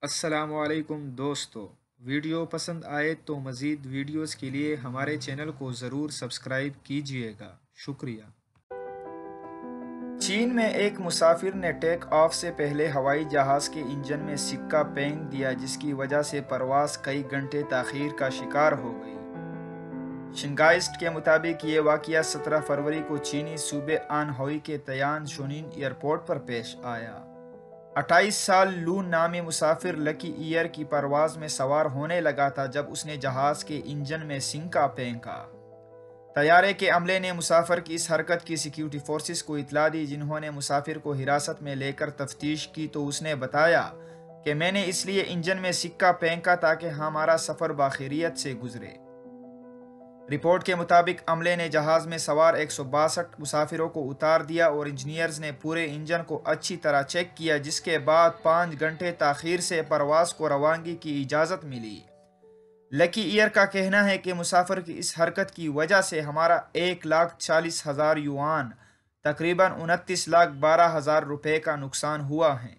السلام علیکم دوستو، ویڈیو پسند آئے تو مزید ویڈیوز کے لیے ہمارے چینل کو ضرور سبسکرائب کیجیے گا، شکریہ۔ چین میں ایک مسافر نے ٹیک آف سے پہلے ہوائی جہاز کے انجن میں سکہ پھینک دیا جس کی وجہ سے پرواز کئی گھنٹے تاخیر کا شکار ہو گئی۔ شنگھائسٹ کے مطابق یہ واقعہ 17 فروری کو چینی صوبے آنہوئی کے تیان شونین ایئرپورٹ پر پیش آیا۔ 28 سال لون نامی مسافر لکی ایئر کی پرواز میں سوار ہونے لگا تھا جب اس نے جہاز کے انجن میں سنکا پھینکا۔ طیارے کے عملے نے مسافر کی اس حرکت کی سیکیورٹی فورسز کو اطلاع دی، جنہوں نے مسافر کو حراست میں لے کر تفتیش کی تو اس نے بتایا کہ میں نے اس لیے انجن میں سکہ پھینکا تاکہ ہمارا سفر باخیریت سے گزرے۔ رپورٹ کے مطابق عملے نے جہاز میں سوار 162 مسافروں کو اتار دیا اور انجینئرز نے پورے انجن کو اچھی طرح چیک کیا، جس کے بعد 5 گھنٹے تاخیر سے پرواز کو روانگی کی اجازت ملی۔ لکی ایئر کا کہنا ہے کہ مسافر کی اس حرکت کی وجہ سے ہمارا 1,40,000 یوان تقریباً 29,12,000 روپے کا نقصان ہوا ہے۔